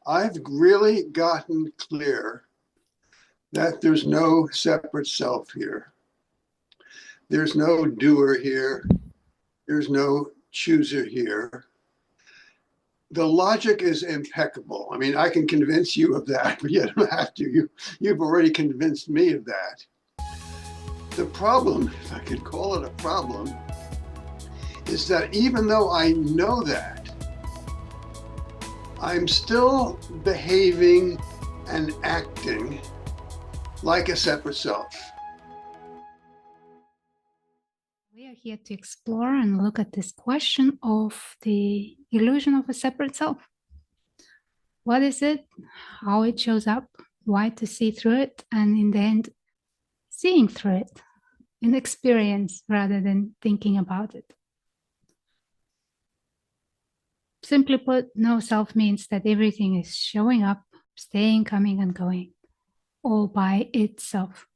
I've really gotten clear that there's no separate self here. There's no doer here. There's no chooser here. The logic is impeccable. I mean, I can convince you of that, but you don't have to. You've already convinced me of that. The problem, if I could call it a problem, is that even though I know that, I'm still behaving and acting like a separate self. We are here to explore and look at this question of the illusion of a separate self. What is it? How it shows up? Why to see through it? And in the end, seeing through it in experience rather than thinking about it. Simply put, no self means that everything is showing up, staying, coming, and going, all by itself.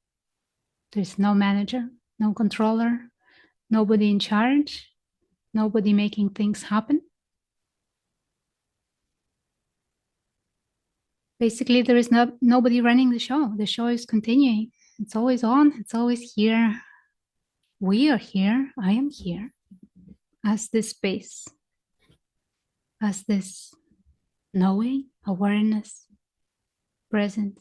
There's no manager, no controller, nobody in charge, nobody making things happen. Basically, there is nobody running the show. The show is continuing. It's always on. It's always here. We are here. I am here as this space, as this knowing, awareness, presence.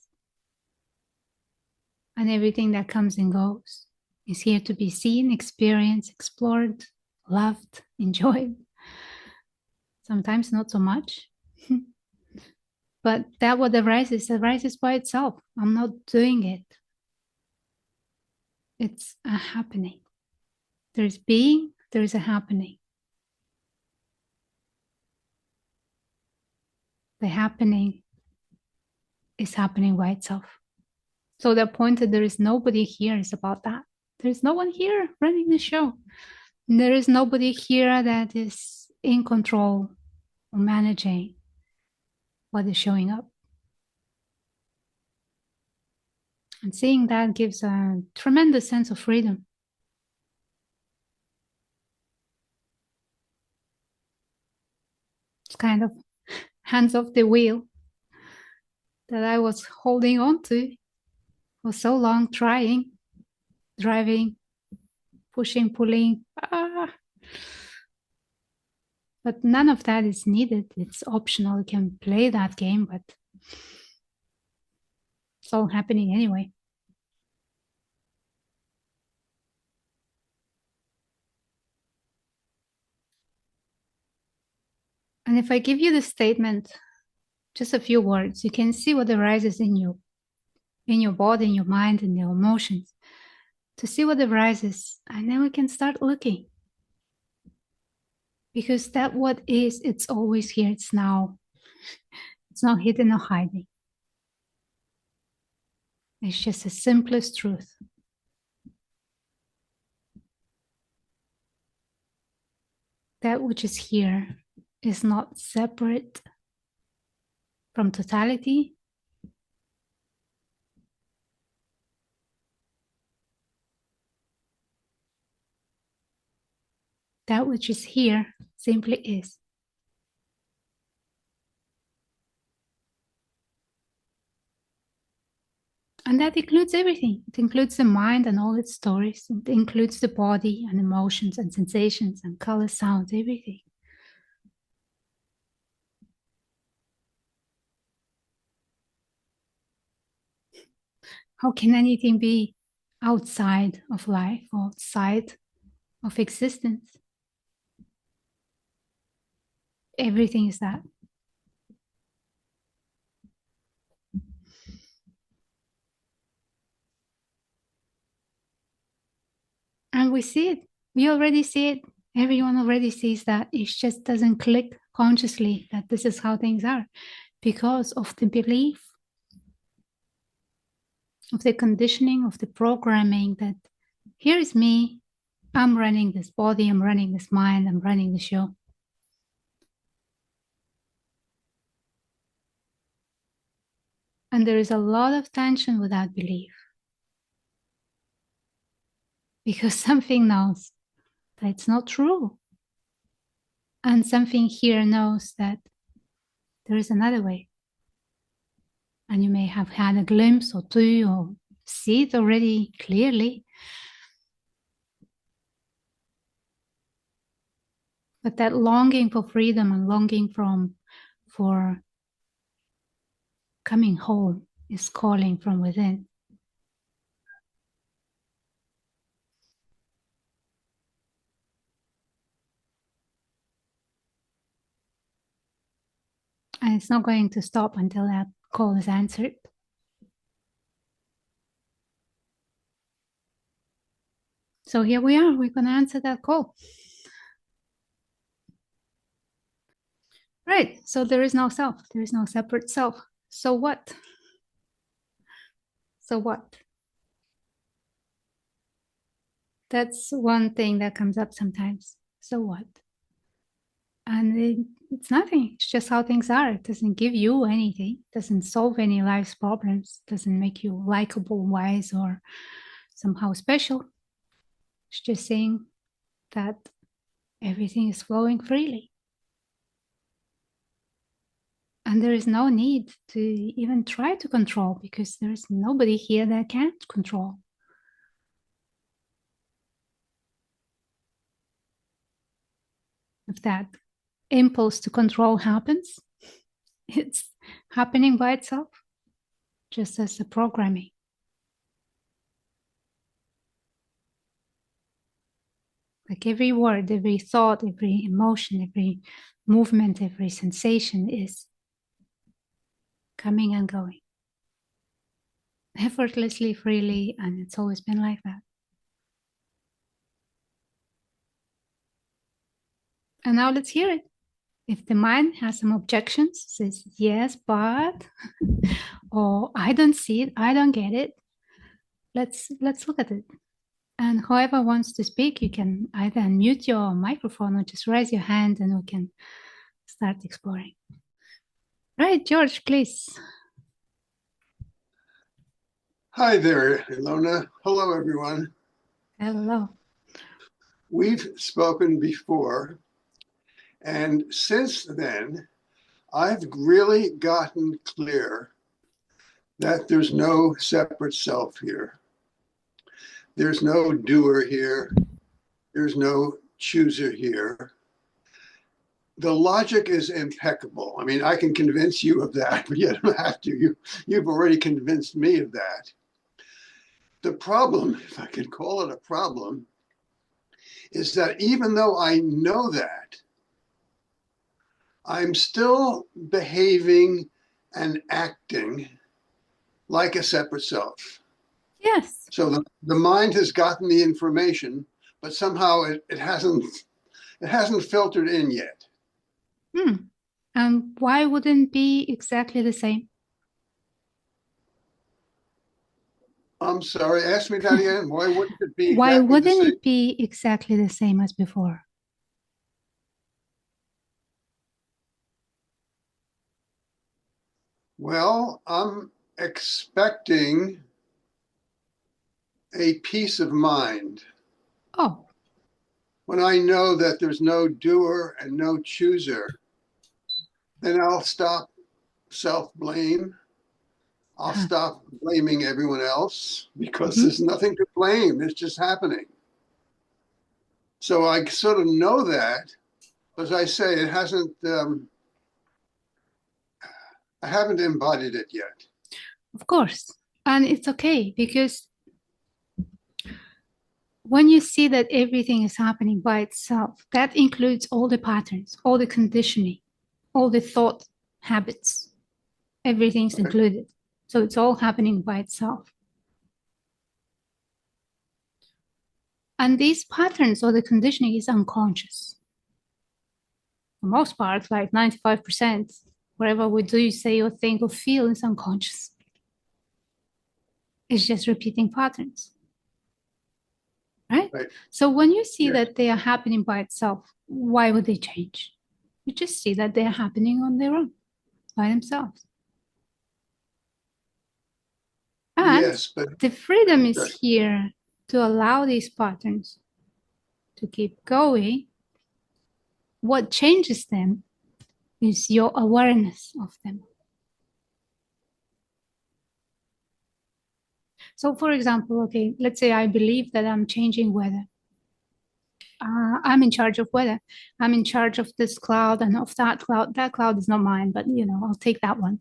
And everything that comes and goes is here to be seen, experienced, explored, loved, enjoyed. Sometimes not so much. But that what arises by itself. I'm not doing it. It's a happening. There's being, there's a happening. The happening is happening by itself. So the point that there is nobody here is about that. There's no one here running the show. There is nobody here that is in control or managing what is showing up. And seeing that gives a tremendous sense of freedom. It's kind of hands off the wheel that I was holding on to for so long, trying, driving, pushing, pulling. But none of that is needed. It's optional. You can play that game, but it's all happening anyway. And if I give you the statement, just a few words, you can see what arises in you, in your body, in your mind, in your emotions, to see what arises. And then we can start looking. Because that what is, it's always here, it's now. It's not hidden or hiding. It's just the simplest truth. That which is here is not separate from totality. That which is here simply is. And that includes everything. It includes the mind and all its stories. It includes the body and emotions and sensations and colors, sounds, everything. How can anything be outside of life, outside of existence? Everything is that. And we see it. We already see it. Everyone already sees that. It just doesn't click consciously that this is how things are because of the belief, of the conditioning, of the programming that here is me, I'm running this body, I'm running this mind, I'm running the show. And there is a lot of tension with that belief. Because something knows that it's not true. And something here knows that there is another way. and you may have had a glimpse or two or see it already clearly. But that longing for freedom and longing for coming home is calling from within. And it's not going to stop until that call is answered. So here we are, we're going to answer that call. Right, so there is no self, there is no separate self. So what? So what? That's one thing that comes up sometimes. So what? And it's nothing. It's just how things are. It doesn't give you anything. It doesn't solve any life's problems. It doesn't make you likable, wise, or somehow special. It's just saying that everything is flowing freely. And there is no need to even try to control, because there's nobody here that can't control. If that impulse to control happens, it's happening by itself, just as a programming. Like every word, every thought, every emotion, every movement, every sensation is coming and going effortlessly, freely, and it's always been like that. And now let's hear it. If the mind has some objections, says yes, but, or I don't see it, I don't get it, let's look at it. And whoever wants to speak, you can either unmute your microphone or just raise your hand and we can start exploring. Right, George, please. Hi there, Ilona. Hello, everyone. Hello. We've spoken before, and since then, I've really gotten clear that there's no separate self here. There's no doer here. There's no chooser here. The logic is impeccable. I mean, I can convince you of that, but you don't have to. You've already convinced me of that. The problem, if I could call it a problem, is that even though I know that, I'm still behaving and acting like a separate self. Yes. So the mind has gotten the information, but somehow it hasn't filtered in yet. And why wouldn't it be exactly the same? I'm sorry, ask me that again. Why wouldn't it be Why exactly the wouldn't same? it be exactly the same as before? Well, I'm expecting a peace of mind. Oh, When I know that there's no doer and no chooser, then I'll stop self-blame. I'll stop blaming everyone else because there's nothing to blame. It's just happening. So I sort of know that, as I say, it hasn't. I haven't embodied it yet. of course. And it's okay, because when you see that everything is happening by itself, that includes all the patterns, all the conditioning, all the thought habits, everything's included. So it's all happening by itself. And these patterns or the conditioning is unconscious. For the most part, like 95%, whatever we do, say, or think, or feel is unconscious. It's just repeating patterns. Right? So when you see that they are happening by itself, why would they change? You just see that they are happening on their own, by themselves. And yes, but the freedom is here to allow these patterns to keep going. What changes them is your awareness of them. So for example, okay, let's say I believe that I'm changing weather. I'm in charge of weather. I'm in charge of this cloud and of that cloud. That cloud is not mine, but I'll take that one,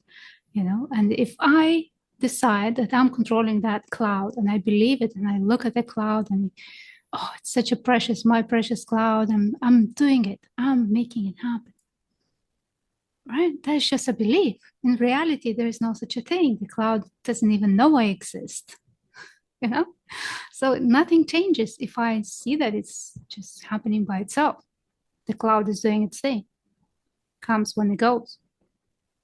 And if I decide that I'm controlling that cloud and I believe it and I look at the cloud and oh, it's such a my precious cloud, and I'm doing it. I'm making it happen. Right? That's just a belief. In reality, there is no such a thing. The cloud doesn't even know I exist. So nothing changes if I see that it's just happening by itself. The cloud is doing its thing. Comes when it goes.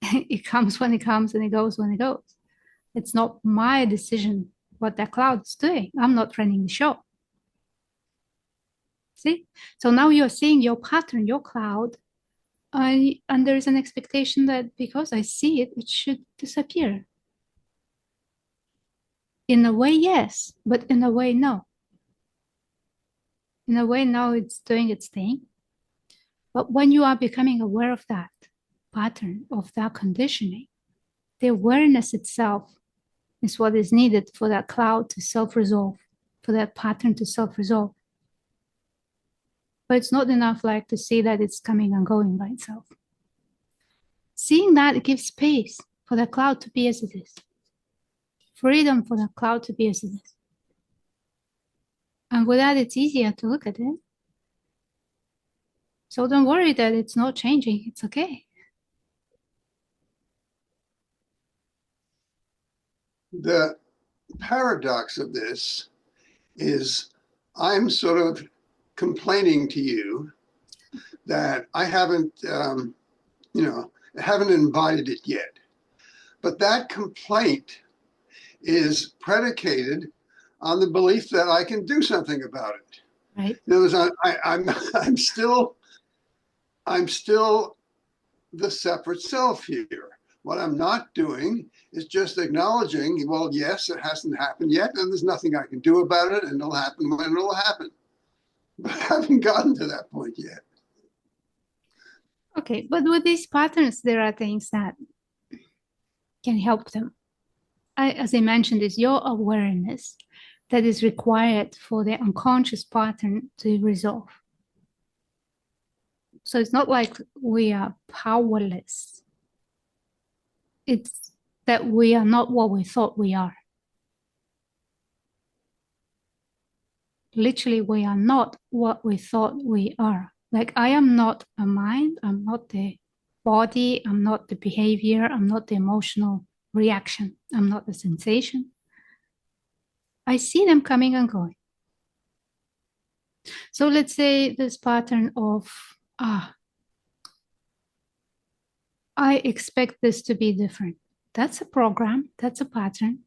It comes when it comes and it goes when it goes. It's not my decision what that cloud is doing. I'm not running the show. See? So now you're seeing your pattern, your cloud, and there is an expectation that because I see it, it should disappear. In a way, yes, but in a way, no. In a way, now it's doing its thing. But when you are becoming aware of that pattern, of that conditioning, the awareness itself is what is needed for that cloud to self-resolve, for that pattern to self-resolve. But it's not enough like to see that it's coming and going by itself. Seeing that, it gives space for the cloud to be as it is. Freedom for the cloud to be as it is. And with that, it's easier to look at it. So don't worry that it's not changing. It's okay. The paradox of this is I'm sort of complaining to you that I haven't, haven't embodied it yet. But that complaint is predicated on the belief that I can do something about it. Right. In other words, I'm still the separate self here. What I'm not doing is just acknowledging, well, yes, it hasn't happened yet, and there's nothing I can do about it, and it'll happen when it'll happen. But I haven't gotten to that point yet. Okay, but with these patterns, there are things that can help them. As I mentioned, is your awareness that is required for the unconscious pattern to resolve. So it's not like we are powerless. It's that we are not what we thought we are. Literally, we are not what we thought we are. Like I am not a mind, I'm not the body, I'm not the behavior, I'm not the emotional reaction, I'm not the sensation. I see them coming and going. So let's say this pattern of, I expect this to be different. That's a program, that's a pattern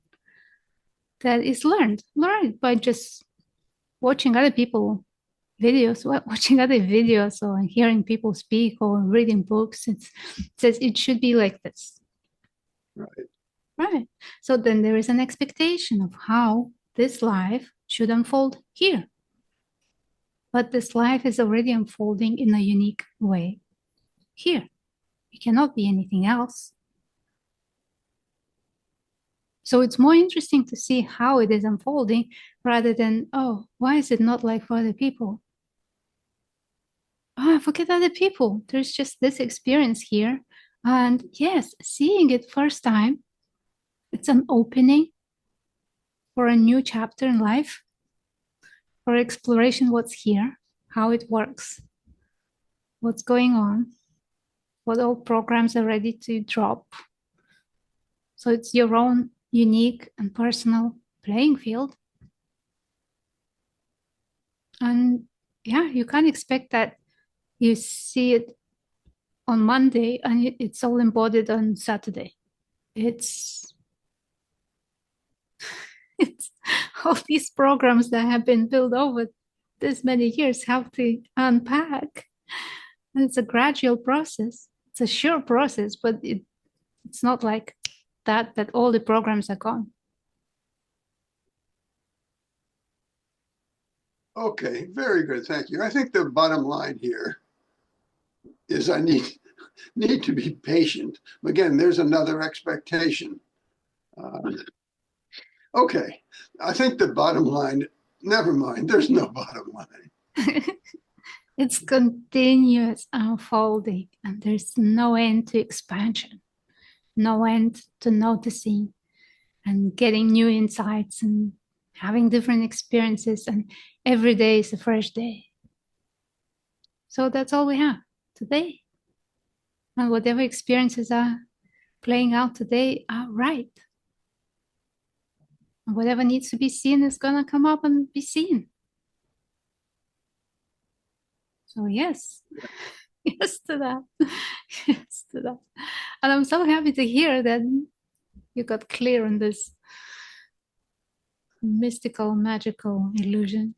that is learned by just watching other people videos, watching other videos or hearing people speak or reading books. It says it should be like this. Right. So then there is an expectation of how this life should unfold here. But this life is already unfolding in a unique way here. It cannot be anything else. So it's more interesting to see how it is unfolding rather than, oh, why is it not like for other people? Oh, forget other people. There's just this experience here. And yes, seeing it first time, it's an opening for a new chapter in life, for exploration, what's here, how it works, what's going on, what old programs are ready to drop. So it's your own unique and personal playing field. And yeah, you can't expect that you see it on Monday and it's all embodied on Saturday. It's all these programs that have been built over this many years have to unpack. And it's a gradual process. It's a sure process, but it's not like that all the programs are gone. Okay, very good. Thank you. I think the bottom line here is I need to be patient. Again, there's another expectation. Okay. I think the bottom line, never mind, there's no bottom line. It's continuous unfolding, and there's no end to expansion, no end to noticing and getting new insights and having different experiences. And every day is a fresh day. So that's all we have today. And whatever experiences are playing out today are right. And whatever needs to be seen is going to come up and be seen. So, yes, yes to that. Yes to that. And I'm so happy to hear that you got clear on this mystical, magical illusion.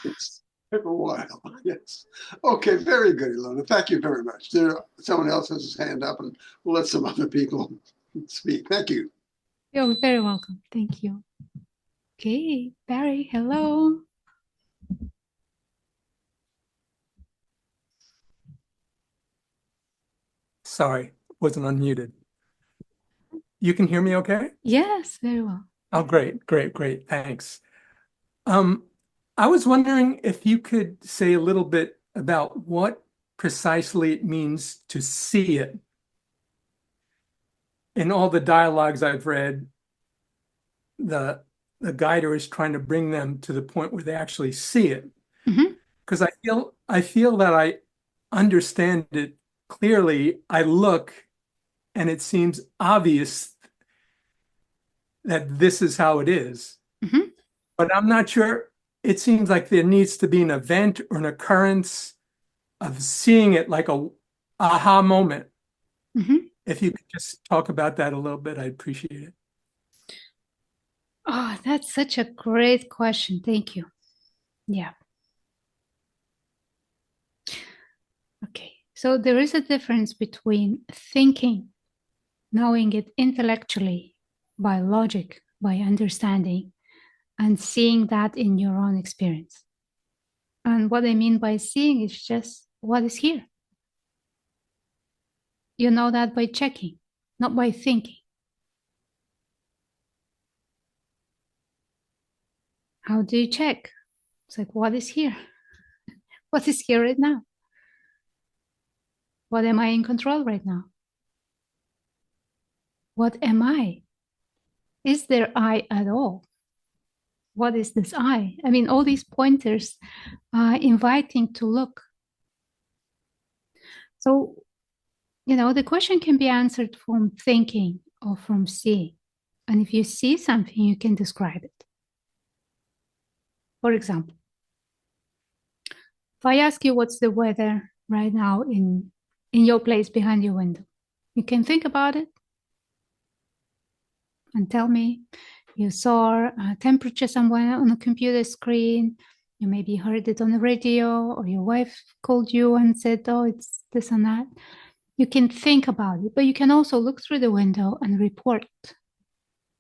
It's took a while. Yes. Okay, very good, Ilona. Thank you very much. Someone else has his hand up, and we'll let some other people speak. Thank you. You're very welcome. Thank you. Okay, Barry, hello. Sorry, wasn't unmuted. You can hear me okay? Yes, very well. Oh, great, great, great. Thanks. Um, I was wondering if you could say a little bit about what precisely it means to see it. In all the dialogues I've read, the guider is trying to bring them to the point where they actually see it. Mhm. Because I feel that I understand it clearly. I look and it seems obvious that this is how it is. Mhm. But I'm not sure. It seems like there needs to be an event or an occurrence of seeing it like a aha moment. Mhm. If you could just talk about that a little bit, I'd appreciate it. Oh, that's such a great question. Thank you. Yeah. Okay. So there is a difference between thinking, knowing it intellectually, by logic, by understanding, and seeing that in your own experience. And what I mean by seeing is just what is here. You know that by checking, not by thinking. How do you check? It's like, what is here? What is here right now? What am I in control right now? What am I? Is there I at all? What is this I? I mean, all these pointers are inviting to look. So, the question can be answered from thinking or from seeing. And if you see something, you can describe it. For example, if I ask you what's the weather right now in your place behind your window, you can think about it and tell me you saw a temperature somewhere on a computer screen. You maybe heard it on the radio, or your wife called you and said, oh, it's this and that. You can think about it, but you can also look through the window and report.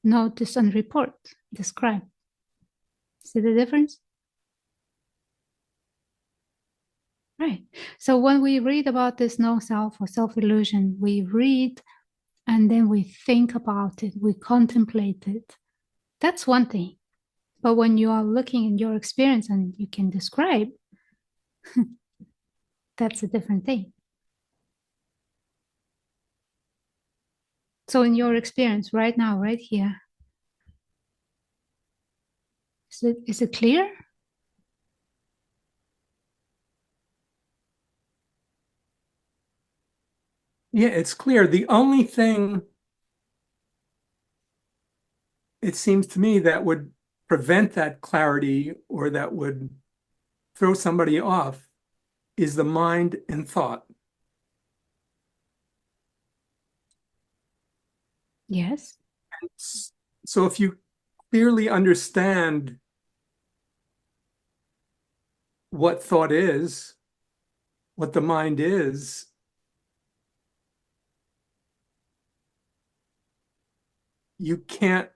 Notice and report, describe. See the difference? Right. So when we read about this no self or self illusion, we read and then we think about it, we contemplate it. That's one thing. But when you are looking at your experience and you can describe, that's a different thing. So in your experience right now, right here, is it clear? Yeah, it's clear. The only thing it seems to me that would prevent that clarity or that would throw somebody off is the mind and thought. Yes. So if you clearly understand what thought is, what the mind is, you can't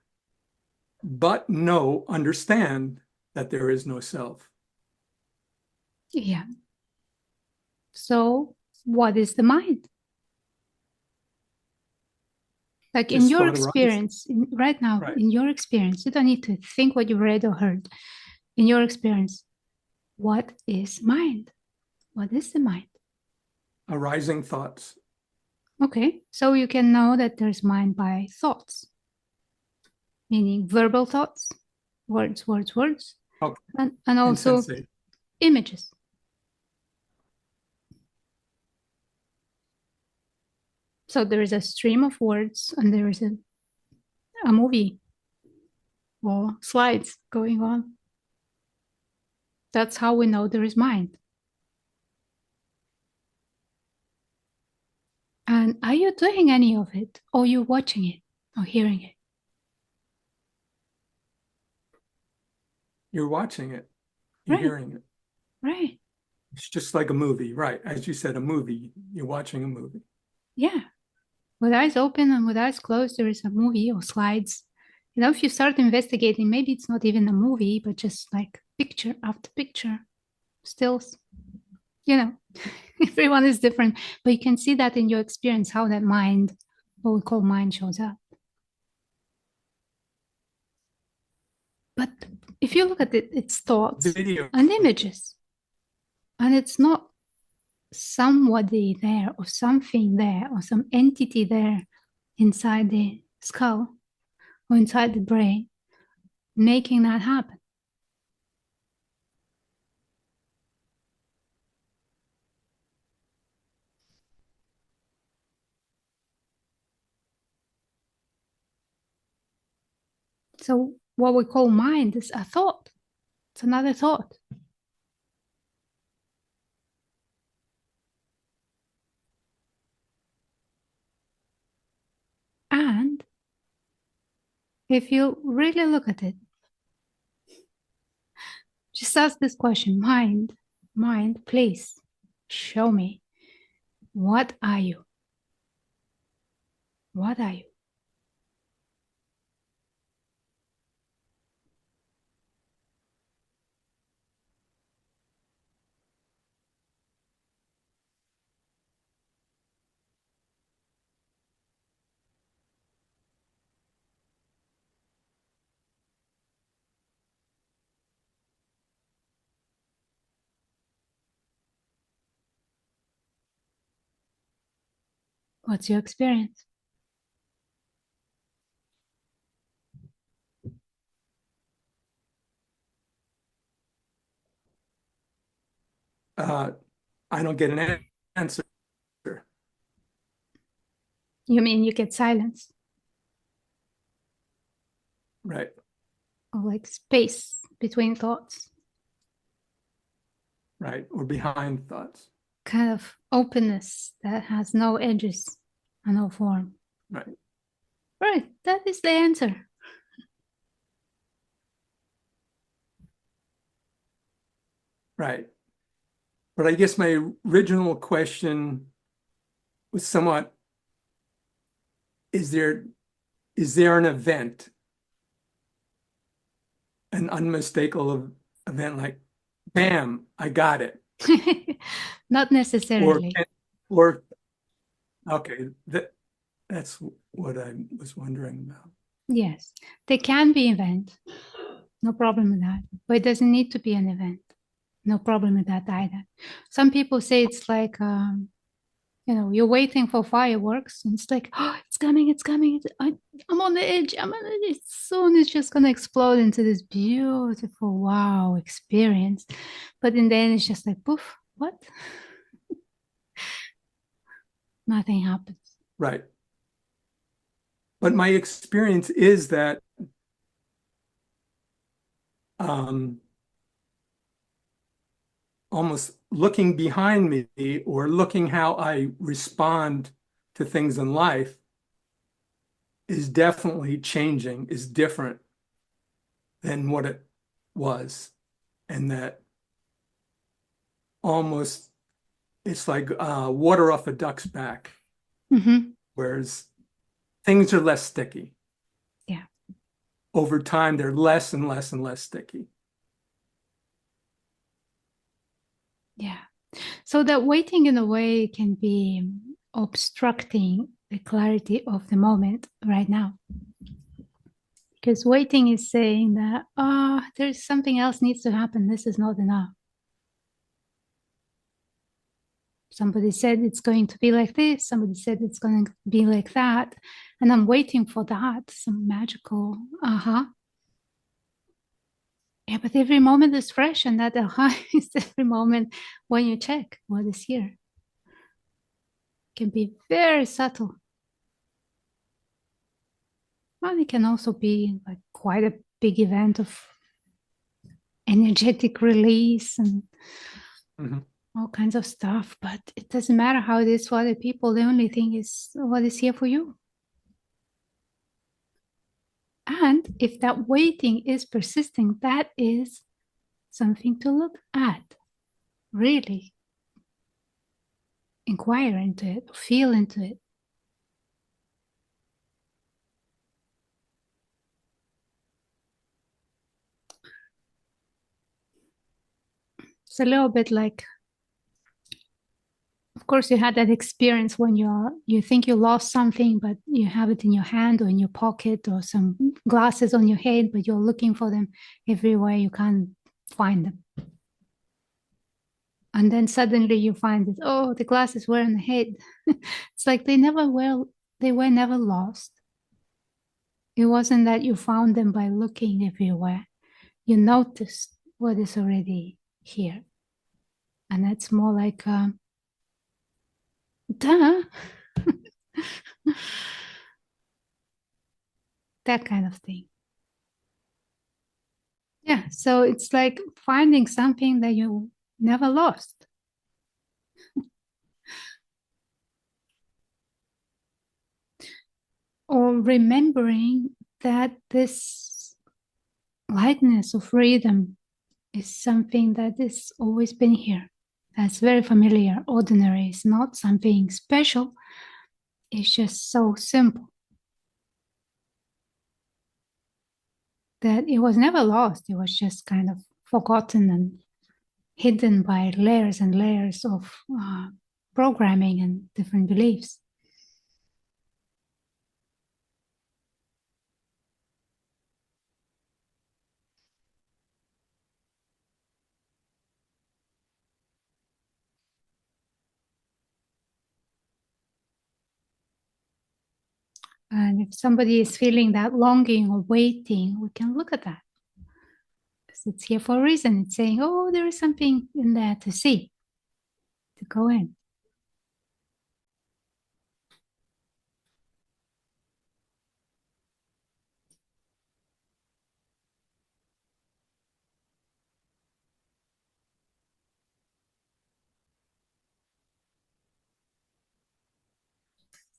but understand that there is no self. Yeah. So what is the mind? Like in Just your thought arises. experience, right now, Right. in your experience, you don't need to think what you read or heard. In your experience, what is mind? What is the mind? Arising thoughts. Okay, so you can know that there's mind by thoughts, meaning verbal thoughts, words, Okay. and also Insensate. images. So there is a stream of words and there is a movie or slides going on. That's how we know there is mind. And are you doing any of it, or are you watching it or hearing it? You're watching it. You're Right, hearing it. right. It's just like a movie, right? As you said, a movie. You're watching a movie. Yeah. With eyes open and with eyes closed, there is a movie or slides. You know, if you start investigating, maybe it's not even a movie, but just like picture after picture, stills. You know, everyone is different, but you can see that in your experience, how that mind, what we call mind, shows up. But if you look at it, it's thoughts Video. and images, and it's not somebody there or something there or some entity there inside the skull or inside the brain making that happen. So what we call mind is a thought. It's another thought. And if you really look at it, just ask this question, mind, please show me, what are you? What are you? What's your experience? I don't get an answer. You mean you get silence Right. or like space between thoughts, Right. Or behind thoughts. kind of openness that has no edges and no form? Right. Right, that is the answer. Right. But I guess my original question was somewhat, is there an event, an unmistakable event like, bam, I got it? Not Or, necessarily. or okay, that's what I was wondering about. Yes, they can be event. No problem with that. But it doesn't need to be an event. No problem with that either. Some people say it's like, you're waiting for fireworks and it's like, oh, it's coming, it's coming. I'm on the edge. I'm on the edge. Soon it's just going to explode into this beautiful, wow experience. But in the end, it's just like, poof, what? Nothing happens. Right. But my experience is that um, almost looking behind me or looking how I respond to things in life is definitely changing, is different than what it was. And that almost it's like water off a duck's back, Mm-hmm. whereas things are less sticky. Yeah. Over time, they're less and less and less sticky. Yeah. So that waiting in a way can be obstructing the clarity of the moment right now. Because waiting is saying that, there's something else needs to happen. This is not enough. Somebody said it's going to be like this. Somebody said it's going to be like that. And I'm waiting for that, some magical aha. Yeah, but every moment is fresh, and that aha is every moment when you check what is here. It can be very subtle. Well, it can also be like quite a big event of energetic release and all kinds of stuff, but it doesn't matter how it is for other people. The only thing is what is here for you. And if that waiting is persisting, that is something to look at. Really inquire into it, feel into it. It's a little bit like, of course, you had that experience when you think you lost something, but you have it in your hand or in your pocket, or some glasses on your head, but you're looking for them everywhere. You can't find them. And then suddenly you find it, oh, the glasses were on the head. It's like they were never lost. It wasn't that you found them by looking everywhere. You noticed what is already here. And that's more like, duh. That kind of thing. Yeah, so it's like finding something that you never lost. Or remembering that this lightness of freedom is something that has always been here. That's very familiar, ordinary. It's not something special. It's just so simple that it was never lost. It was just kind of forgotten and hidden by layers and layers of programming and different beliefs. And if somebody is feeling that longing or waiting, we can look at that. Because it's here for a reason. It's saying, oh, there is something in there to see, to go in.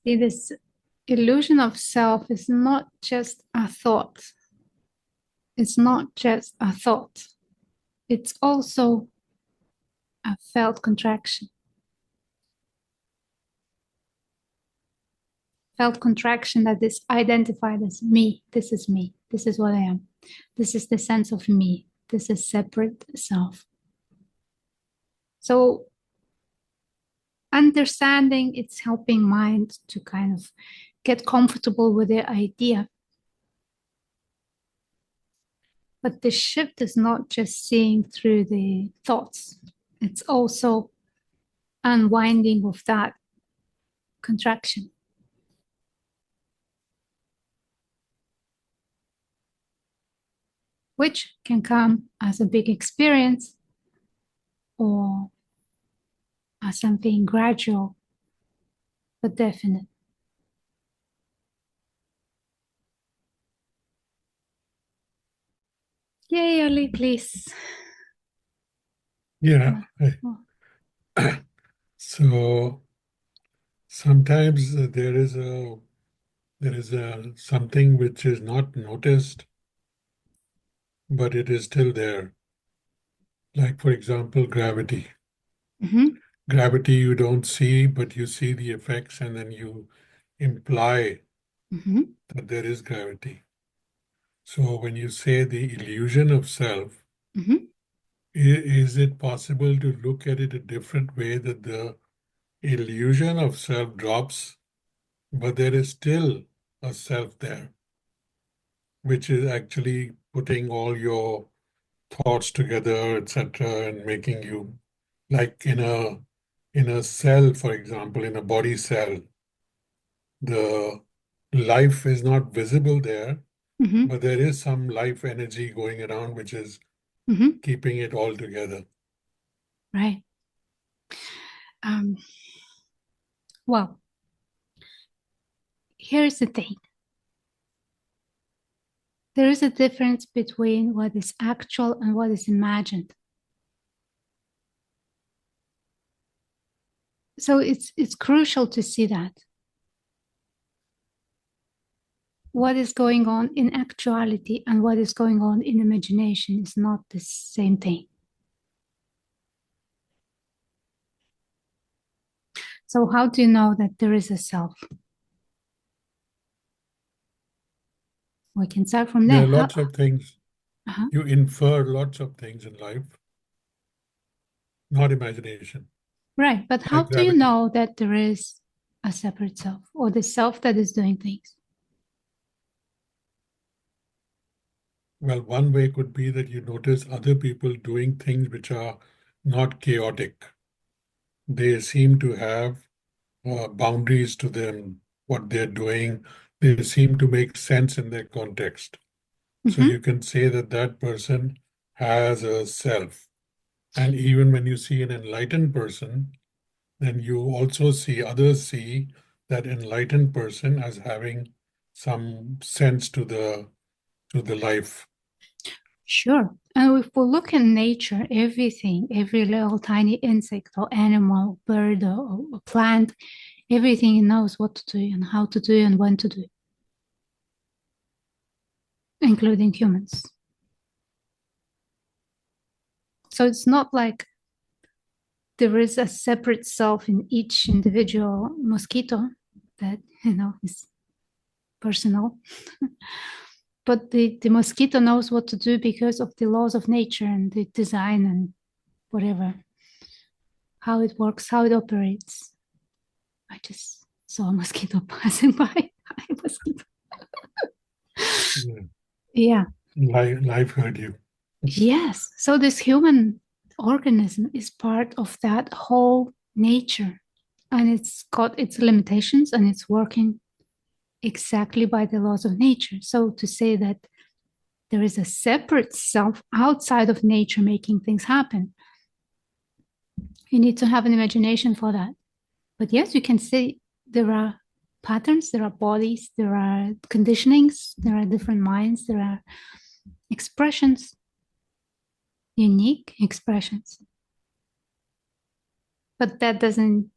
See, this illusion of self is not just a thought. It's not just a thought. It's also a felt contraction. Felt contraction that is identified as me. This is me. This is what I am. This is the sense of me. This is separate self. So understanding, it's helping mind to kind of get comfortable with the idea. But the shift is not just seeing through the thoughts. It's also unwinding of that contraction. Which can come as a big experience or as something gradual but definite. Yay, Ali, please. Yeah. Oh. So sometimes there is something which is not noticed, but it is still there. Like, for example, gravity. Mhm. Gravity you don't see, but you see the effects, and then you imply Mhm. that there is gravity. So when you say the illusion of self, Mhm. is it possible to look at it a different way, that the illusion of self drops but there is still a self there, which is actually putting all your thoughts together, etc., and making you like in a cell, for example, in a body cell, the life is not visible there, Hmm. but there is some life energy going around which is Hmm. keeping it all together. Right. Well, here's the thing. There is a difference between what is actual and what is imagined. So it's crucial to see that. What is going on in actuality and what is going on in imagination is not the same thing. So how do you know that there is a self? We can start from There there. are lots of things. Uh-huh. You infer lots of things in life, not imagination, Right, but how like do you gravity. know that there is a separate self or the self that is doing things? Well, one way could be that you notice other people doing things which are not chaotic. They seem to have boundaries to them, what they're doing. They seem to make sense in their context. So Mm-hmm. you can say that that person has a self. And even when you see an enlightened person, then you also see others see that enlightened person as having some sense to the life. Sure. And if we look in nature, everything, every little tiny insect or animal, bird or plant, everything knows what to do and how to do and when to do, including humans. So it's not like there is a separate self in each individual mosquito that, is personal. But the mosquito knows what to do because of the laws of nature and the design and whatever, how it works, how it operates. I just saw a mosquito passing by. Hi, mosquito. Yeah. Yeah. Life heard you. Yes. So this human organism is part of that whole nature, and it's got its limitations and it's working exactly by the laws of nature. So to say that there is a separate self outside of nature making things happen, you need to have an imagination for that. But yes, you can say there are patterns, there are bodies, there are conditionings, there are different minds, there are expressions, unique expressions. But that doesn't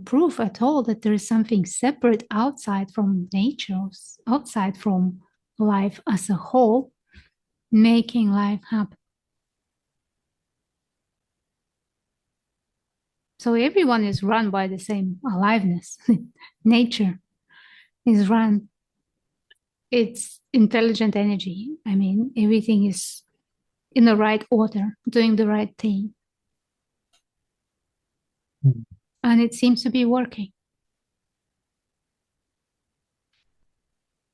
prove at all that there is something separate outside from nature, outside from life as a whole, making life happen. So everyone is run by the same aliveness. Nature is run, it's intelligent energy. I mean, everything is in the right order, doing the right thing. Mm. And it seems to be working.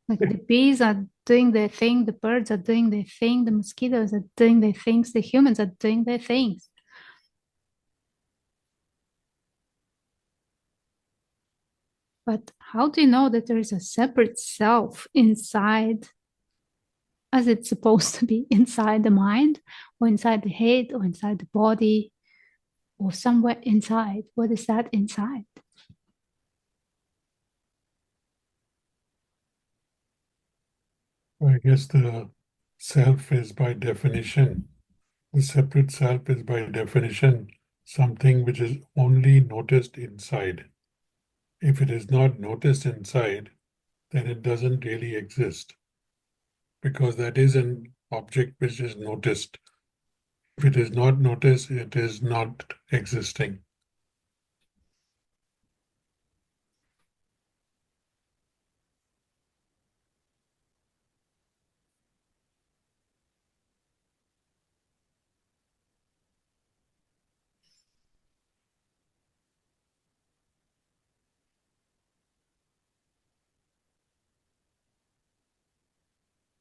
Like the bees are doing their thing, the birds are doing their thing, the mosquitoes are doing their things, the humans are doing their things. But how do you know that there is a separate self inside, as it's supposed to be, inside the mind, or inside the head, or inside the body, or somewhere inside? What is that inside? I guess the self is by definition, the separate self is by definition something which is only noticed inside. If it is not noticed inside, then it doesn't really exist because that is an object which is noticed. If it is not noticed, it is not existing.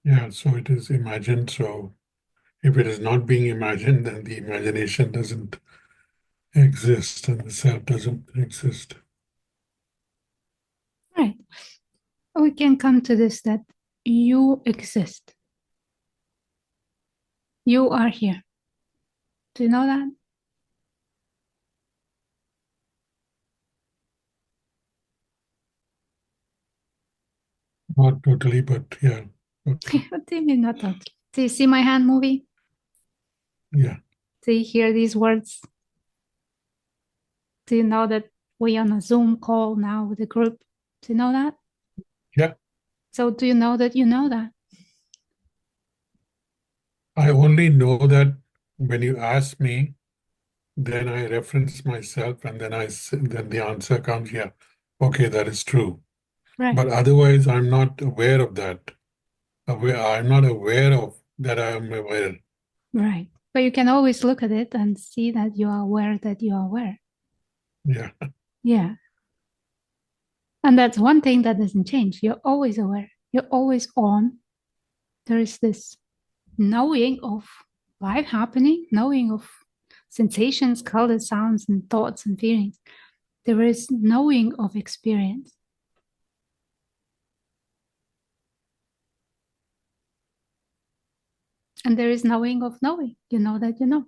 Yeah, so it is imagined. So if it is not being imagined, then the imagination doesn't exist and the self doesn't exist. Right. We can come to this that you exist. You are here. Do you know that? Not totally, but yeah. Okay. What do you mean not totally? Do you see my hand moving? Yeah. Do you hear these words? Do you know that we're on a Zoom call now with a group? Do you know that? Yeah. So do you know that you know that? I only know that when you ask me, then I reference myself and then then the answer comes, yeah, okay, that is true. Right. But otherwise, I'm not aware of that. I'm not aware of that I am aware. Right. But you can always look at it and see that you are aware that you are aware. Yeah. Yeah. And that's one thing that doesn't change. You're always aware. You're always on. There is this knowing of life happening, knowing of sensations, colors, sounds, and thoughts and feelings. There is knowing of experience. And there is knowing of knowing. You know that you know.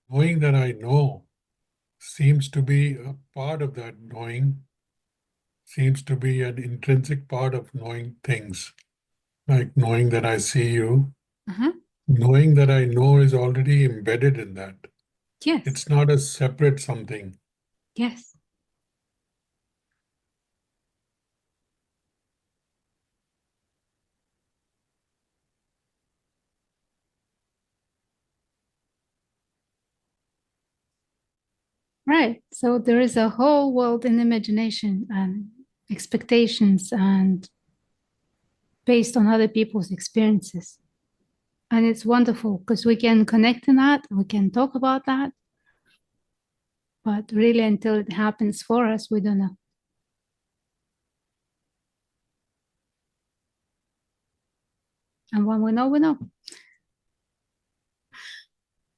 Knowing that I know seems to be a part of that knowing, seems to be an intrinsic part of knowing things. Like knowing that I see you, Uh-huh. knowing that I know is already embedded in that. Yes. It's not a separate something. Yes. Right. So there is a whole world in imagination and expectations and based on other people's experiences. And it's wonderful because we can connect in that, we can talk about that. But really, until it happens for us, we don't know. And when we know, we know.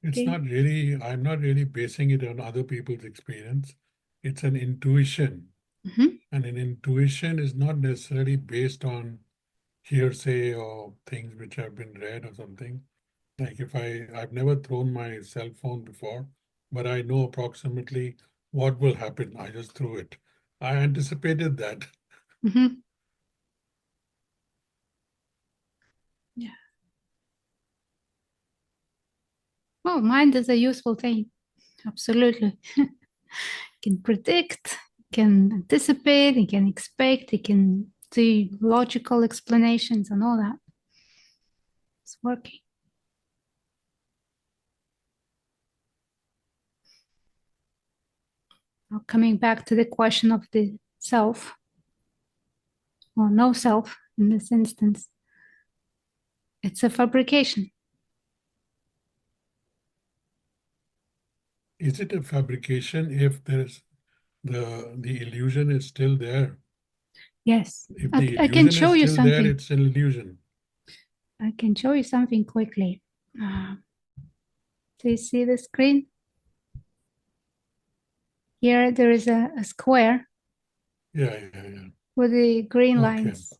It's Okay. not really, I'm not really basing it on other people's experience. It's an intuition. Mhm. And an intuition is not necessarily based on hearsay or things which have been read or something. Like if I've never thrown my cell phone before, but I know approximately what will happen. I just threw it. I anticipated that. Mhm. Yeah. Well, mind is a useful thing. Absolutely. It can predict, it can anticipate, it can expect, it can do logical explanations and all that. It's working. Now, coming back to the question of the self, or no self in this instance, it's a fabrication. Is it a fabrication if there's the illusion is still there? Yes, If I, the I can illusion show is you still there, something. it's an illusion. I can show you something quickly. Do you see the screen? Here there is a square Yeah. with the green Okay. lines.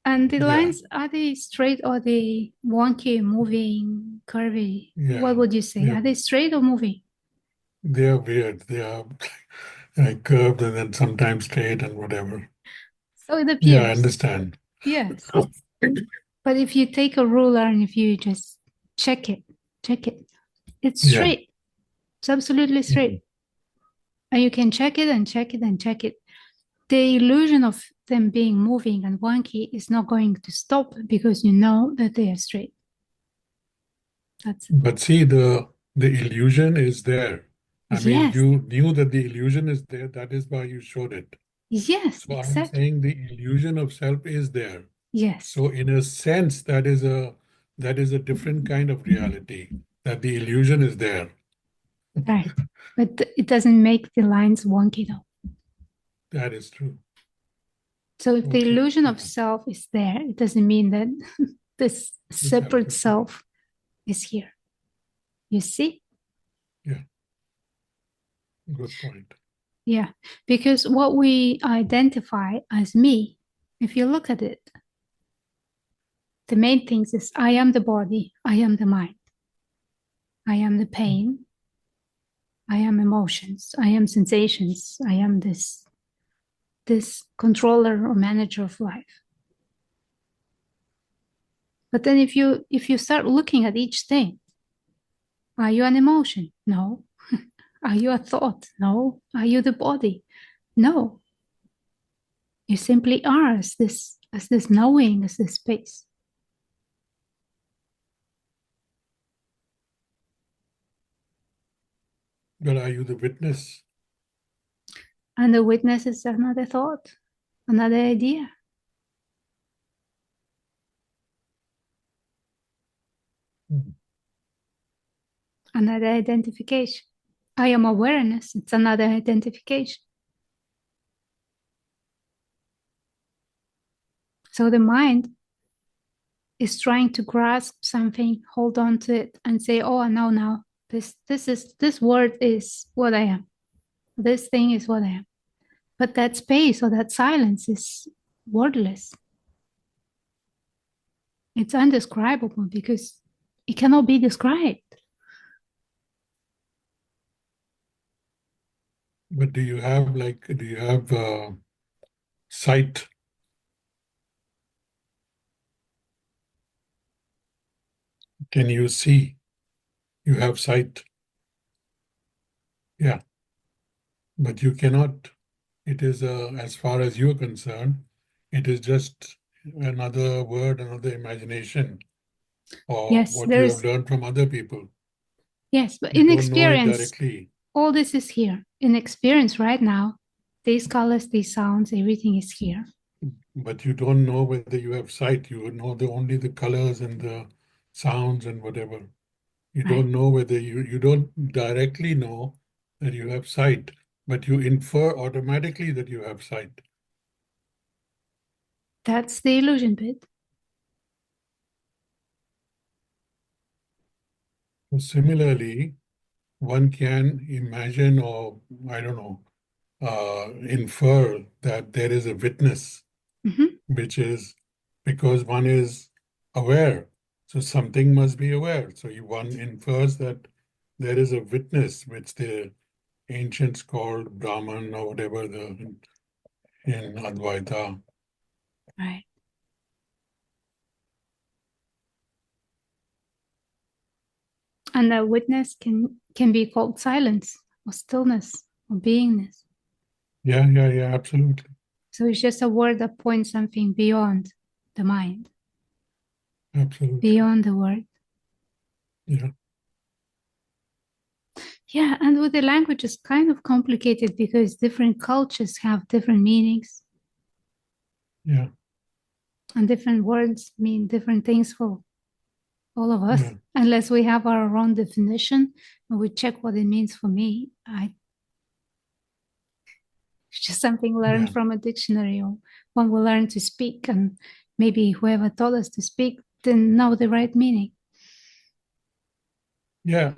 And the Yeah. lines, are they straight or they wonky, moving, curvy? Yeah. What would you say? Yeah. Are they straight or moving? They are weird. They are like curved and then sometimes straight and whatever. So it Yeah, I appears. understand. Yes. But if you take a ruler and if you just check it, it's Yeah. straight. It's absolutely straight. And you can check it and check it and check it. The illusion of them being moving and wonky is not going to stop because you know that they are straight. That's it. But see, the illusion is there. I mean, Yes. you knew that the illusion is there. That is why you showed it. Yes, So I'm exactly. saying the illusion of self is there. Yes. So in a sense, that is a that is a different kind of reality, that the illusion is there. Right. But it doesn't make the lines wonky though. That is true. So if the Okay. illusion of self is there, it doesn't mean that this separate separate. self is here. You see? Good point. Yeah. Because what we identify as me, if you look at it, the main things is I am the body, I am the mind, I am the pain, I am emotions, I am sensations, I am this controller or manager of life. But then if you start looking at each thing, are you an emotion? No. Are you a thought? No. Are you the body? No. You simply are as this knowing, as this space. But are you the witness? And the witness is another thought, another idea. Another identification. I am awareness, it's another identification. So the mind is trying to grasp something, hold on to it, and say, oh, no, now this word is what I am. This thing is what I am. But that space or that silence is wordless. It's undescribable because it cannot be described. But do you have sight? Can you see? You have sight. Yeah. But you cannot. It is, as far as you're concerned, it is just another word, another imagination, or Yes, what you have learned from other people. Yes, but You in don't know it experience, directly. all this is here. In experience right now, these colors, these sounds, everything is here. But you don't know whether you have sight. You know only the colors and the sounds and whatever. You Right. don't know whether you don't directly know that you have sight, but you infer automatically that you have sight. That's the illusion bit. So similarly, one can imagine, or I don't know, infer that there is a witness, which is because one is aware. So something must be aware. So one infers that there is a witness, which the ancients called Brahman or whatever in Advaita. Right. And that witness can be called silence or stillness or beingness. Yeah, absolutely. So it's just a word that points something beyond the mind, Absolutely. beyond the word. Yeah. Yeah, and with the language, it's kind of complicated because different cultures have different meanings. Yeah. And different words mean different things for all of us. Yeah. Unless we have our own definition and we check what it means for me, it's just something learned from a dictionary, or when we learn to speak, and maybe whoever taught us to speak didn't know the right meaning. Yeah,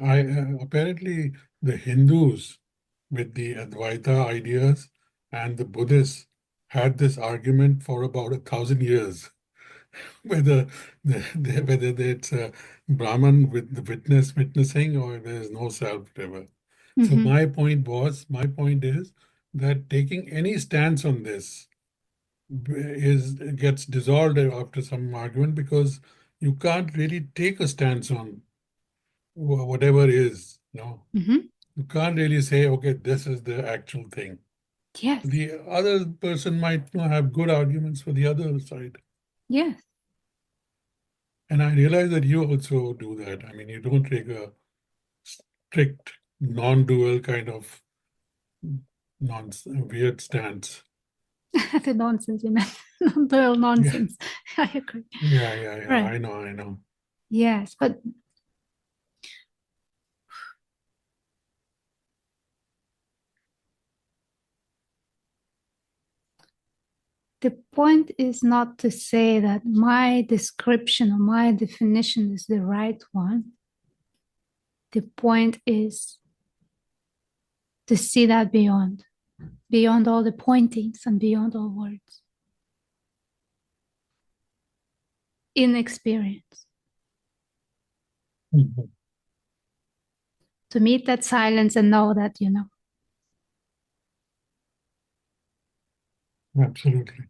apparently the Hindus with the Advaita ideas and the Buddhists had this argument for about 1,000 years, whether it's a Brahman with the witnessing or there is no self ever. So my point is that taking any stance on this gets dissolved after some argument, because you can't really take a stance on whatever is, you can't really say, okay, this is the actual thing. Yes. The other person might have good arguments for the other side. Yes. And I realize that you also do that. I mean, you don't take a strict, non-dual kind of weird stance. The nonsense you meant. Non-dual nonsense. I agree. Yeah. Right. I know. Yes, but the point is not to say that my description or my definition is the right one. The point is to see that beyond all the pointings and beyond all words. In experience. Mhm. To meet that silence and know that you know. Absolutely.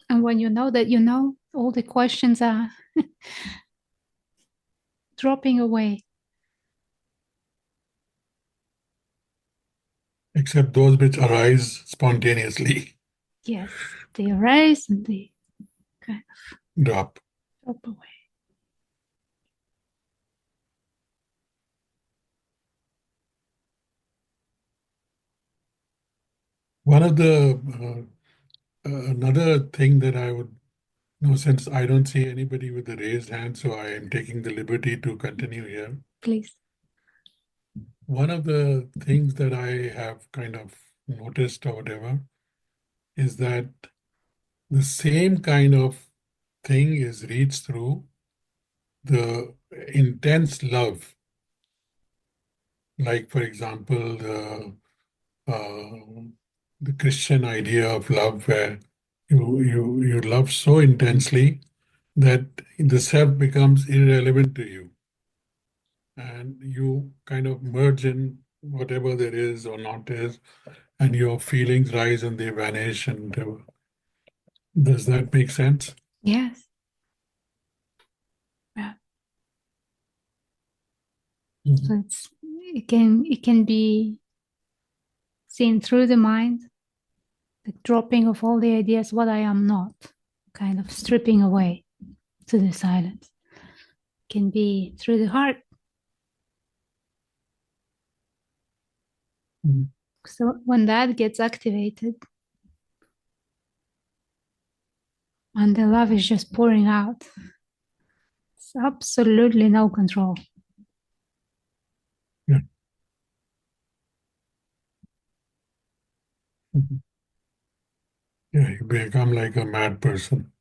And when you know that you know, all the questions are dropping away. Except those which arise spontaneously, Yes, they arise and they kind drop. of drop away. One of the another thing that I would know, since I don't see anybody with a raised hand, so I am taking the liberty to continue here. Please. One of the things that I have kind of noticed or whatever is that the same kind of thing is reached through the intense love. Like, for example, the Christian idea of love, where you love so intensely that the self becomes irrelevant to you, and you kind of merge in whatever there is or not is, and your feelings rise and they vanish. And does that make sense? Yes. Yeah. Mhm. So it can be seen through the mind, the dropping of all the ideas what I am not, kind of stripping away to the silence. It can be through the heart. Mhm. So when that gets activated and the love is just pouring out, it's absolutely no control. Yeah. Mhm. Yeah, you become like a mad person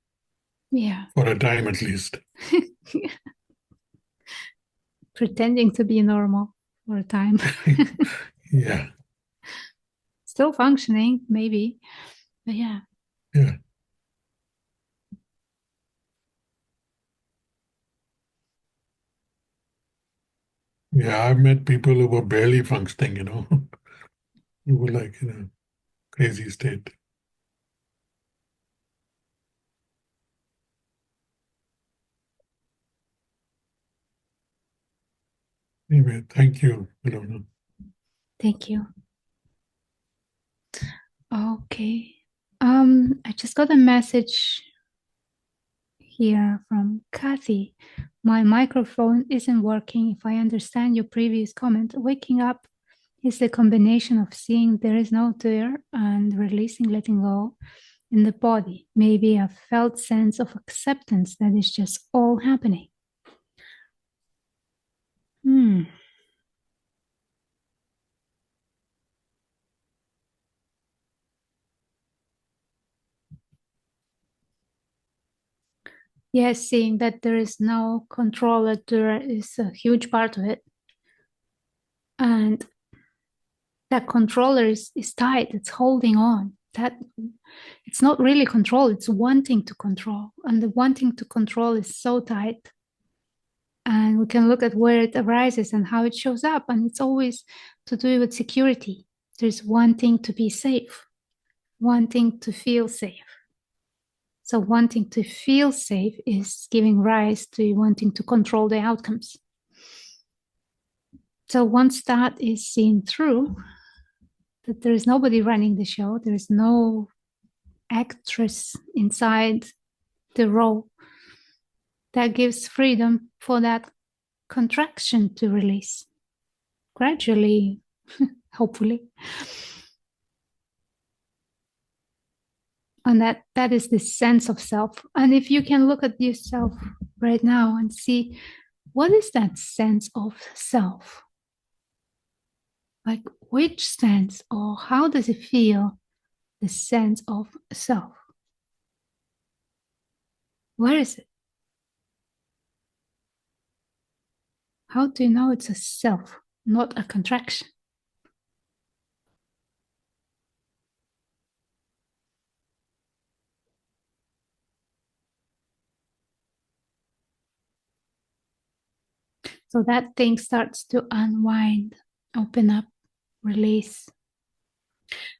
Yeah. for a time at least. Pretending to be normal for a time. Yeah, Still functioning, maybe. But yeah. yeah, yeah. I've met people who were barely functioning, who were like in a crazy state. Anyway, thank you, Ilona. Thank you. Okay. I just got a message here from Kathy. My microphone isn't working. If I understand your previous comment, waking up is the combination of seeing there is no there and releasing, letting go in the body. Maybe a felt sense of acceptance that is just all happening. Yes, seeing that there is no control, that there is a huge part of it. And that controller is tight, it's holding on. That it's not really control, it's wanting to control. And the wanting to control is so tight. And we can look at where it arises and how it shows up. And it's always to do with security. There's wanting to be safe, wanting to feel safe. So wanting to feel safe is giving rise to wanting to control the outcomes. So once that is seen through, that there is nobody running the show, there is no actress inside the role, that gives freedom for that contraction to release gradually, hopefully. And that is the sense of self. And if you can look at yourself right now and see, what is that sense of self? Like, which sense, or how does it feel, the sense of self? Where is it? How do you know it's a self, not a contraction? So that thing starts to unwind, open up, release.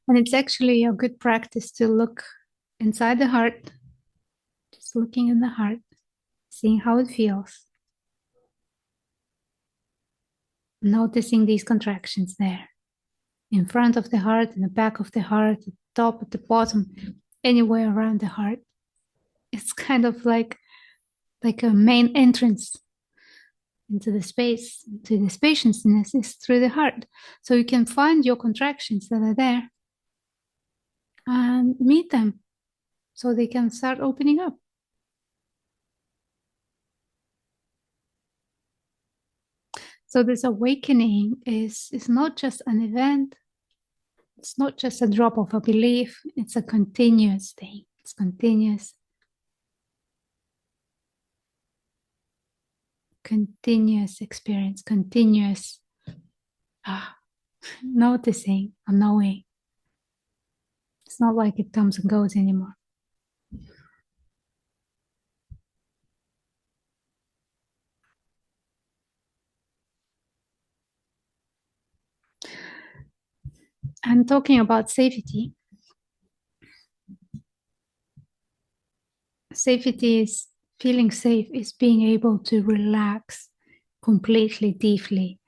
And it's actually a good practice to look inside the heart, just looking in the heart, seeing how it feels, noticing these contractions there, in front of the heart, in the back of the heart, at the top, at the bottom, anywhere around the heart. It's kind of like a main entrance into the space, to the spaciousness is through the heart. So you can find your contractions that are there and meet them so they can start opening up. So this awakening is not just an event. It's not just a drop of a belief. It's a continuous thing. It's continuous experience, continuous noticing and knowing. It's not like it comes and goes anymore. And talking about safety, safety is feeling safe, is being able to relax completely, deeply,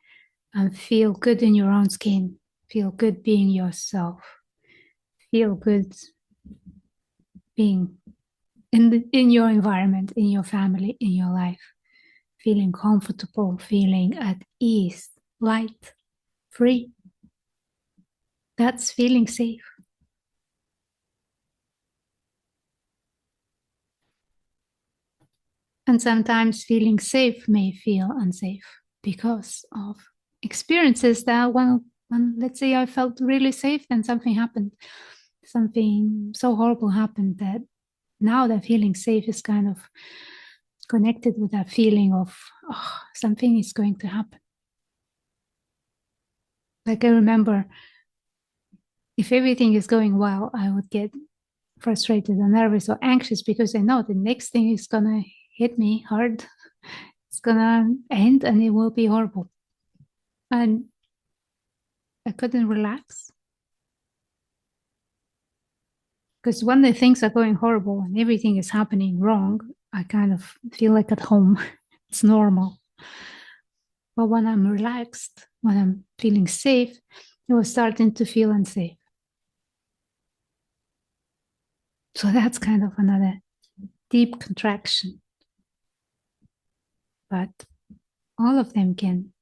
and feel good in your own skin, feel good being yourself, feel good being in your environment, in your family, in your life, feeling comfortable, feeling at ease, light, free. That's feeling safe. And sometimes feeling safe may feel unsafe because of experiences that when let's say I felt really safe, then something happened. Something so horrible happened that now that feeling safe is kind of connected with that feeling of, oh, something is going to happen. Like I remember, if everything is going well, I would get frustrated and nervous or anxious because I know the next thing is going to hit me hard. It's going to end and it will be horrible. And I couldn't relax. Because when the things are going horrible and everything is happening wrong, I kind of feel like at home. It's normal. But when I'm relaxed, when I'm feeling safe, it was starting to feel unsafe. So that's kind of another deep contraction. But all of them can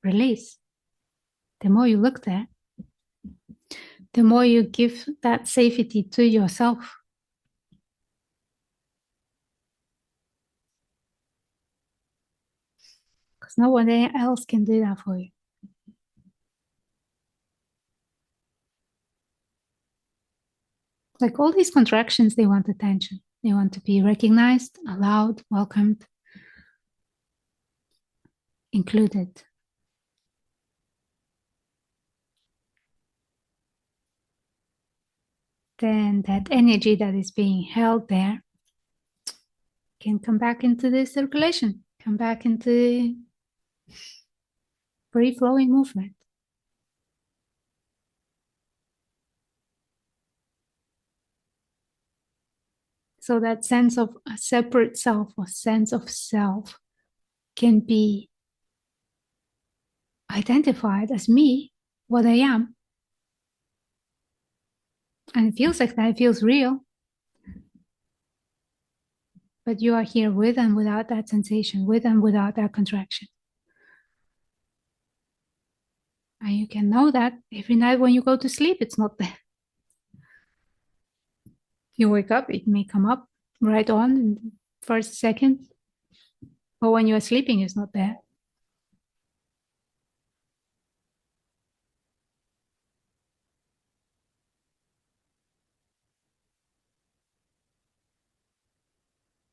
release. The more you look there, the more you give that safety to yourself. Because no one else can do that for you. Like all these contractions, they want attention. They want to be recognized, allowed, welcomed, included. Then that energy that is being held there can come back into the circulation, come back into free-flowing movement. So that sense of a separate self or sense of self can be identified as me, what I am. And it feels like that, it feels real. But you are here with and without that sensation, with and without that contraction. And you can know that every night when you go to sleep, it's not there. You wake up, it may come up right on in the first second, but when you are sleeping, it's not there.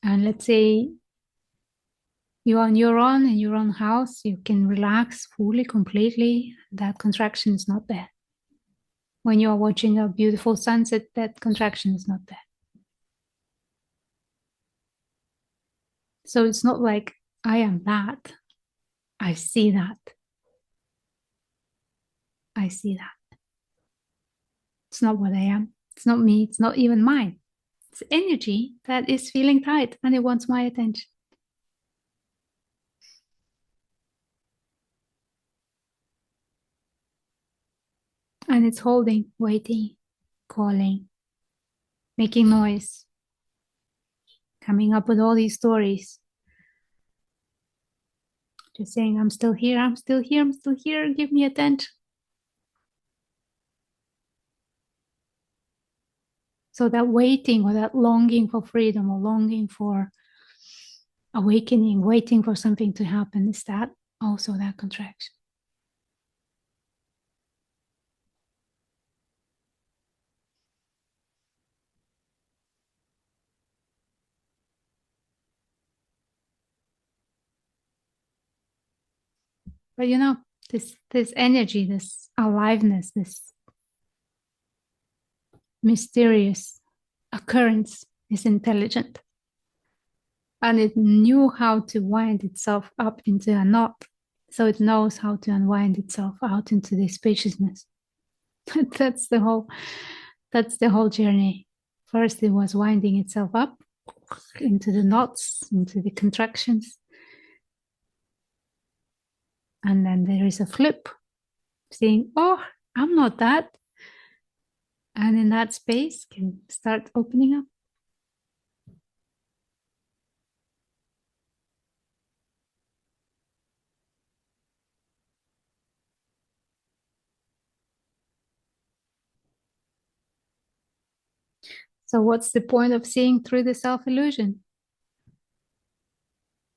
And let's say you're on your own in your own house, you can relax fully, completely. That contraction is not there. When you are watching a beautiful sunset, that contraction is not there. So it's not like I am that. I see that. I see that. It's not what I am. It's not me. It's not even mine. It's energy that is feeling tight and it wants my attention. And it's holding, waiting, calling, making noise, coming up with all these stories. Just saying, I'm still here, I'm still here, I'm still here, give me attention. So that waiting or that longing for freedom or longing for awakening, waiting for something to happen, is that also that contraction? But you know, this energy, this aliveness, this mysterious occurrence is intelligent. And it knew how to wind itself up into a knot. So it knows how to unwind itself out into the spaciousness. that's the whole journey. First it was winding itself up into the knots, into the contractions. And then there is a flip, saying, oh, I'm not that. And in that space can start opening up. So what's the point of seeing through the self-illusion?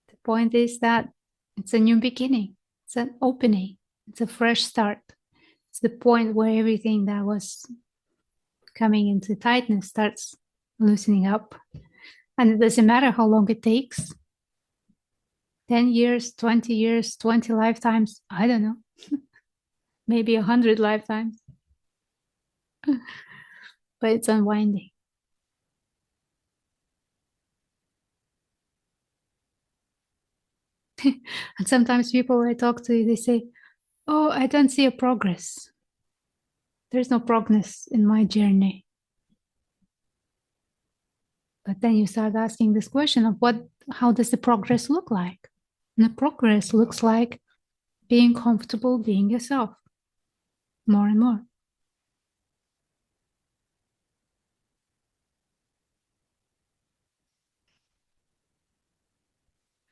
The point is that it's a new beginning. It's an opening. It's a fresh start. It's the point where everything that was coming into tightness starts loosening up. And it doesn't matter how long it takes. 10 years, 20 years, 20 lifetimes, I don't know. Maybe 100 lifetimes. But it's unwinding. And sometimes people I talk to, they say, oh, I don't see a progress. There's no progress in my journey. But then you start asking this question of how does the progress look like? And the progress looks like being comfortable being yourself more and more.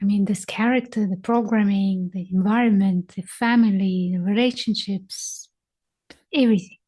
I mean, this character, the programming, the environment, the family, the relationships, everything.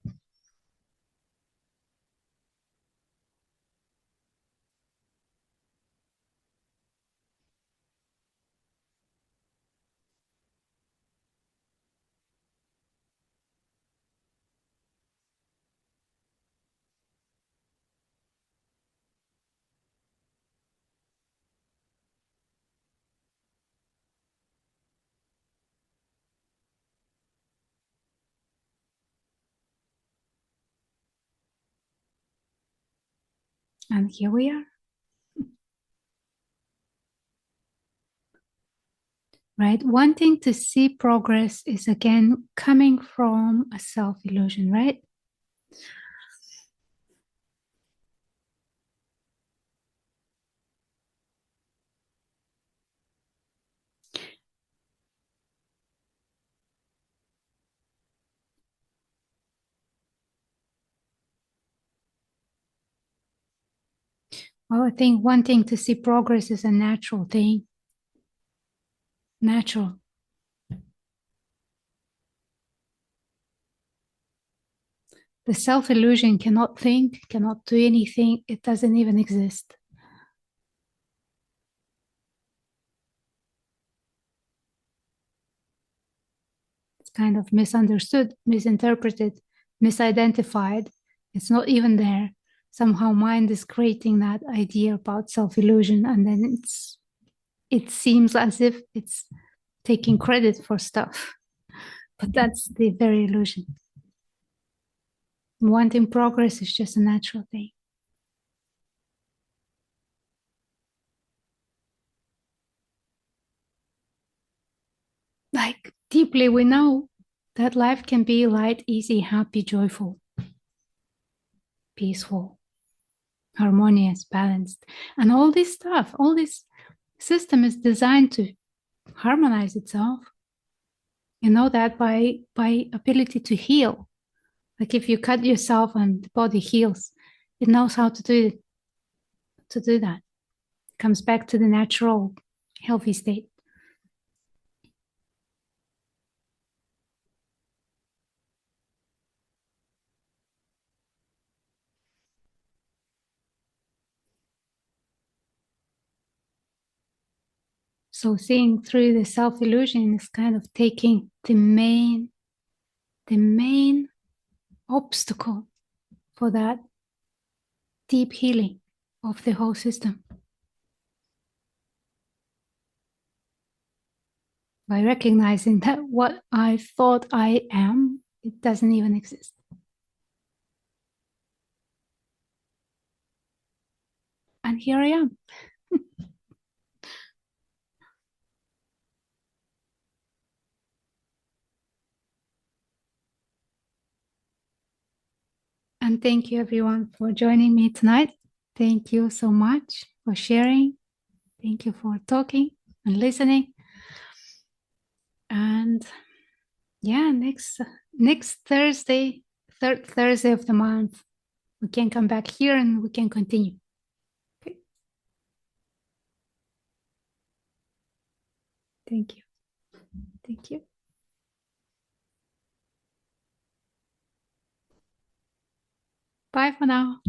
And here we are. Right? Wanting to see progress is again coming from a self-illusion, right? Well, I think wanting to see progress is a natural thing. Natural. The self-illusion cannot think, cannot do anything. It doesn't even exist. It's kind of misunderstood, misinterpreted, misidentified. It's not even there. Somehow mind is creating that idea about self-illusion, and then it seems as if it's taking credit for stuff. But that's the very illusion. Wanting progress is just a natural thing. Like deeply we know that life can be light, easy, happy, joyful, peaceful, harmonious, balanced. And all this stuff, all this system is designed to harmonize itself. You know that by ability to heal. Like if you cut yourself and the body heals, it knows how to do that. It comes back to the natural, healthy state. So seeing through the self-illusion is kind of taking the main obstacle for that deep healing of the whole system. By recognizing that what I thought I am, it doesn't even exist. And here I am. And thank you everyone for joining me tonight. Thank you so much for sharing. Thank you for talking and listening. And yeah, next Thursday, third Thursday of the month, we can come back here and we can continue. Okay. Thank you. Thank you. Bye for now.